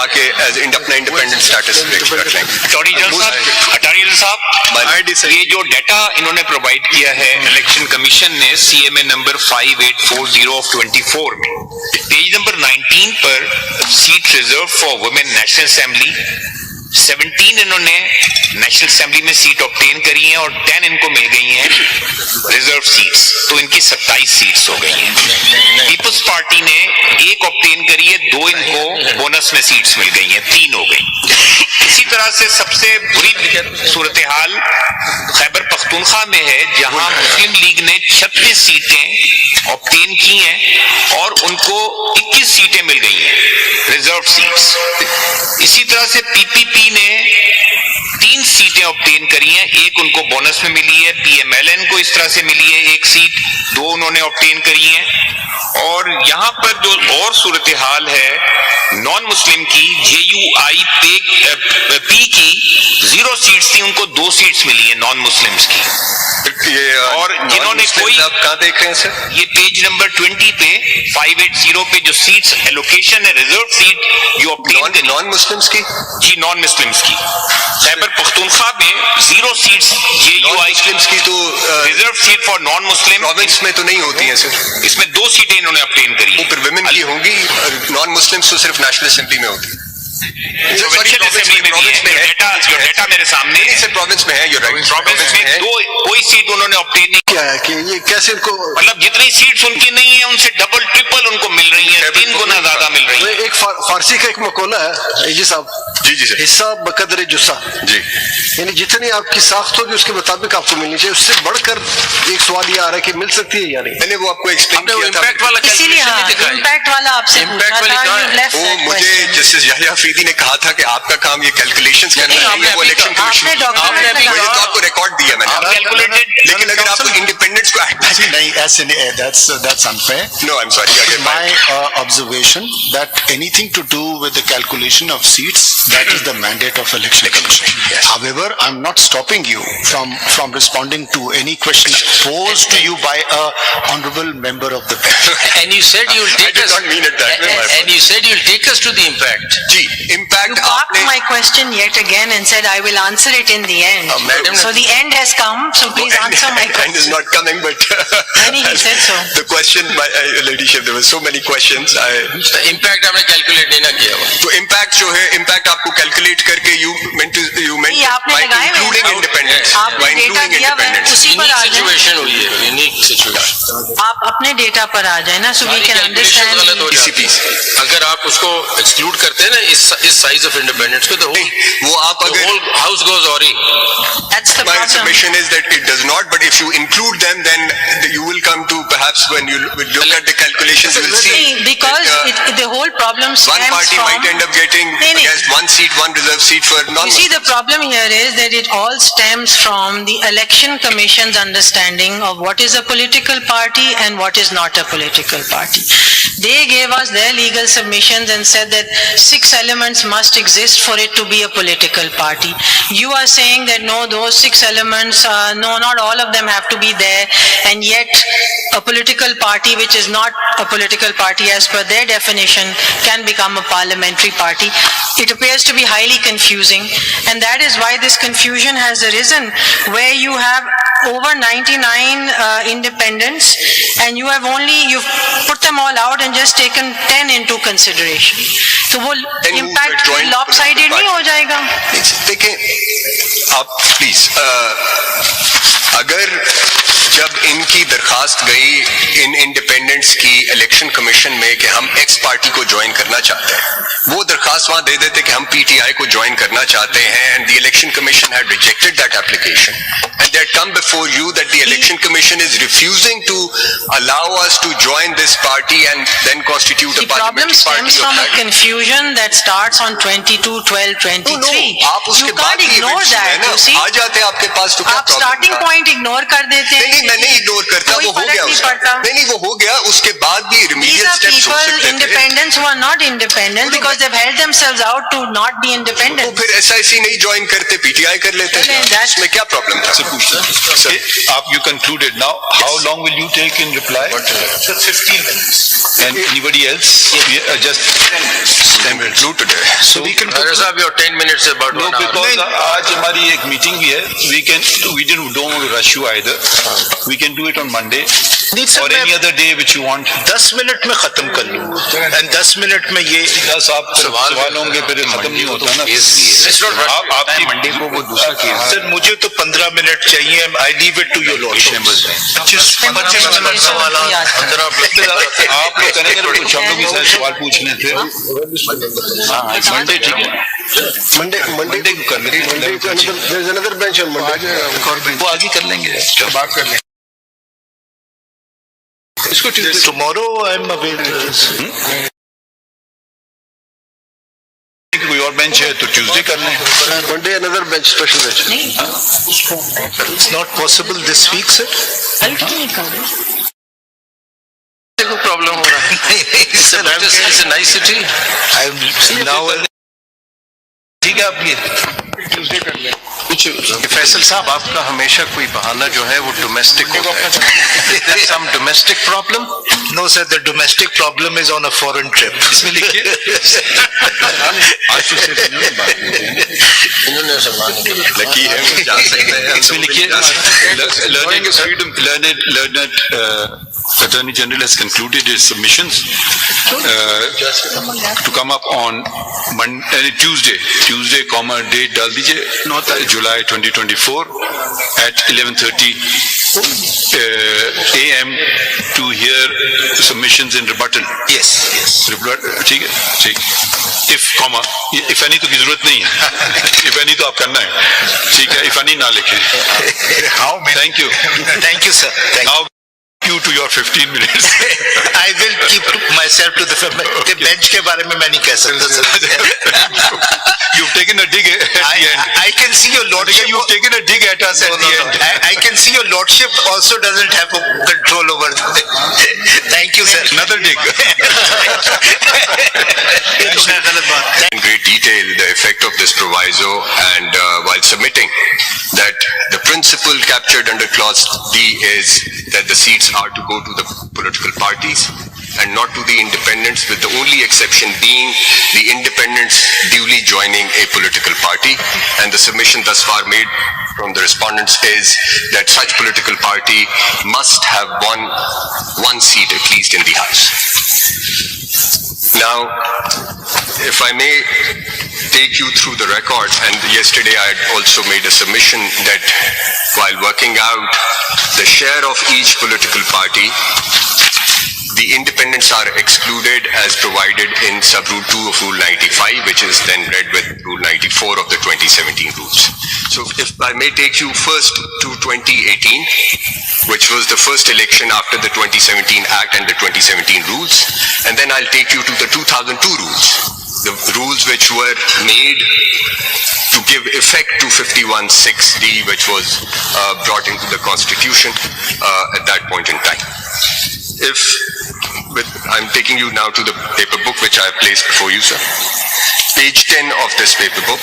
जाके as independent status रख लेंगे। अटॉर्नी जनरल साहब, ये जो डाटा इन्होंने प्रोवाइड किया है इलेक्शन कमीशन ने CMA नंबर 5840 ऑफ 24 में, पेज नंबर 19 पर seat reserve for women national assembly 17 इन्होंने नेशनल असेंबली में सीट ऑब्टेन करी हैं और 10 इनको मिल गई हैं रिजर्व सीट्स, तो इनकी 27 सीट्स हो गई हैं। पीपल्स पार्टी ने 1 ऑब्टेन करी है, 2 इनको बोनस में सीट्स मिल गई हैं, 3 हो गई। इसी तरह से सबसे बुरी सूरत हाल खैबर पख्तूनख्वा में है, जहां मुस्लिम लीग ने 36 सीटें ऑब्टेन की हैं और उनको 21 सीटें मिल गई हैं रिजर्व सीट्स। इसी तरह से PPP ने 3 सीटें ऑब्टेन करी हैं, 1 उनको बोनस में मिली है, PMLN को इस तरह से मिली है 1 सीट, 2 उन्होंने ऑब्टेन करी हैं। और यहां पर जो और सूरत हाल है नॉन मुस्लिम की, JUIP की 0 सीट्स थी, उनको 2 सीट्स मिली है नॉन मुस्लिम्स की। और जिन्होंने कोई, आप कहां देख रहे हैं सर? ये पेज नंबर 20 पे 580 पे जो सीट्स एलोकेशन है, रिजर्व सीट जो ऑब्टेन नॉन मुस्लिम्स की, जी नॉन मुस्लिम्स की खैबर पख्तूनख्वा में 0 सीट्स मुस्लिम्स की, तो reserve seat for non Muslim province में तो नहीं होती हैं सर। इसमें 2 सीटें इन्होंने ऑब्टेन करी वो फिर विमेन की होंगी, नॉन मुस्लिम्स तो सिर्फ नेशनल असेंबली में होती है। जो डेटा मेरे सामने से प्रोविंस में है, प्रोविंस में 2 कोई सीट उन्होंने ऑब्टेन नहीं क्या है कि ये कैसे इनको, मतलब जितनी सीट्स उनकी नहीं है उनसे डबल ट्रिपल उनको मिल रही है, 3 गुना ज्यादा मिल रही है। एक फारसी का एक मकौला है जी साहब, जी सर, हिस्सा बकदर जुस्सा, जी यानी जितनी आपकी साख्त होगी उसके मुताबिक आपको मिलनी चाहिए। उससे बढ़कर एक सवाल ये आ रहा है कि मिल सकती है या नहीं। मैंने वो आपको एक्सप्लेन किया था, इम्पैक्ट वाला इम्पैक्ट वाला आपसे पूछा था, वो मुझे जस्टिस याहिया अफरीदी ने कहा था कि आपका काम ये कैलकुलेशंस करना है, वो इलेक्शन कमीशन आपको रिकॉर्ड दिया मैंने, लेकिन अगर आप इंडिपेंडेंस को नहीं, ऐसे नहीं, that's unfair. No, I'm sorry. My observation that anything to do with the calculation of seats, that is the mandate of election commission. Yes. However, I'm not stopping you from responding to any question posed to you by a honorable member of the panel. And you said you will take I did not mean it that way. And you said you will take us to the impact. जी, impact You parked my question yet again and said I will answer it in the end. Madam, So the end has come, so please answer my end is question. not coming, but He said so. the question, my ladyship, there were so many questions. Impact हमने calculate नहीं ना किया हुआ। तो impact जो है, impact आपको calculate करके you meant ये आपने by लगाए हुए including हैं। independence, by आपने डेटा including दिया हुआ है, independence. उसी पर आ जाए। सिचुएशन हुई है, यूनिक सिचुएशन। आप अपने डेटा पर आ जाए ना, so we can कैलकुलेशन गलत हो understand. जाती है। अगर आप उसको एक्सक्लूड करते हैं ना इस साइज ऑफ इंडिपेंडेंस को, तो वो आप अगर whole house goes awry. That's the my problem. submission is that it does not, but if you include them, then you will come to perhaps when you look at the calculations, you will see See, because that, the whole problem one stems party from. might end up getting नहीं, नहीं. against 1 seat, 1 reserve seat for You see, non-Muslims. the problem here is that it all stems from the Election Commission's understanding of what is a political party and what is not a political party. They gave us their legal submissions and said that 6 elements must exist for it to be a political party. You are saying that no, those 6 elements, no, not all of them have to be there, and yet a political party which is not a political party as per their definition can become a parliamentary party. It appears to be highly confusing, and that is why this confusion has arisen, where you have over 99 independents and you've put them all out and just taken 10 into consideration. तो वो impact lopsided नहीं हो जाएगा? देखें आप please, अगर जब इनकी दरखास्त गई इन इंडिपेंडेंट्स की इलेक्शन कमीशन में कि हम एक्स पार्टी को ज्वाइन करना चाहते हैं, वो दरखास्त वहां दे देते कि हम PTI को ज्वाइन करना चाहते हैं, and the election commission had rejected that application and they had come before you that the election commission is refusing to allow us to join this party and then constitute a The problem parliamentary stems party from a of confusion that starts on 22/12/23. आप उसके You बाद can't ignore that, you see. आ जाते हैं आपके पास, तो क्या आप problem starting था? point ignore कर देते हैं. नहीं मैं नहीं इग्नोर करता, कोई वो हो फर्क गया नहीं उसका, पड़ता। नहीं वो हो गया, उसके बाद भी These रिमीडियल are स्टेप्स हो people, सकते थे। independents who are not independent because they've held themselves out to not be वो independent. फिर SIC नहीं ज्वाइन करते, PTI कर लेते, Well, that- इसमें क्या प्रॉब्लम था? Okay, you concluded now. How long will you take in reply? 15 minutes. And anybody else? Yeah, just Conclude today. So we can Arya Saab, your 10 minutes is about no, 1 hour. because आज हमारी एक meeting भी है. We don't want to rush you either. We can do it on Monday नहीं sir, or any other day which you want. 10 minute में खत्म कर लूँ एंड 10 मिनट में ये 10 आप सवाल होंगे फिर खत्म नहीं होता ना. Let's not rush. आप आपकी मंडे को वो दूसरा केस सर मुझे तो 15 मिनट चाहिए. I leave it to your lordship. 25 minute सवाल 15 आप लोग करेंगे तो कुछ हम लोग भी सारे सवाल पूछने थे. हाँ मंडे ठीक है. Monday को कर लेंगे. there's another bench on Monday. वो आगे कर लेंगे. बात कर लेंगे. इसको टुमारो आई एम अवेलेबल. कोई और बेंच है तो ट्यूसडे कर लें. Monday another bench, special bench. It's not possible this week sir. को प्रॉब्लम हो रहा है. It's a nice city. I am now. ठीक है आप ये फैसल साहब, आपका हमेशा कोई बहाना जो है वो डोमेस्टिक होता है. Some domestic problem? No sir, the domestic problem is on a foreign trip. इसमें लिखिए. आज तो सिर्फ इन्होंने बात की थी. इन्होंने सम्मान किया. लकी है वो जा सकते हैं. इसमें लिखिए learned Attorney General has concluded his submissions to come up on Tuesday, date डाल दीजिए, July 2024 at 11:30 a.m. to hear submissions in rebuttal. Yes. ठीक है, ठीक. If any तो की जरूरत नहीं है. If any तो आप करना है. ठीक है, if any ना लिखें. How many? Thank you. Thank you sir. Thank you. Now you to your 15 minutes. I will keep myself to the bench के बारे में मैं नहीं कह सकता sir. You've taken a dig at the end. I can see your lordship. You've taken a dig at us at the end. I can see your lordship also doesn't have control over. Thank you sir. Another dig. In great detail the effect of this proviso, and while submitting that the principle captured under clause D is that the seats are to go to the political parties and not to the independents, with the only exception being the independents duly joining a political party. And the submission thus far made from the respondents is that such political party must have one seat at least in the House. Now, if I may take you through the record, and yesterday I had also made a submission that while working out the share of each political party, the independents are excluded as provided in sub-rule 2 of Rule 95, which is then read with Rule 94 of the 2017 rules. So if I may take you first to 2018, which was the first election after the 2017 Act and the 2017 rules, and then I'll take you to the 2002 rules, the rules which were made to give effect to 51(6)(d), which was brought into the Constitution at that point in time. I'm taking you now to the paper book which I have placed before you, sir. Page 10 of this paper book.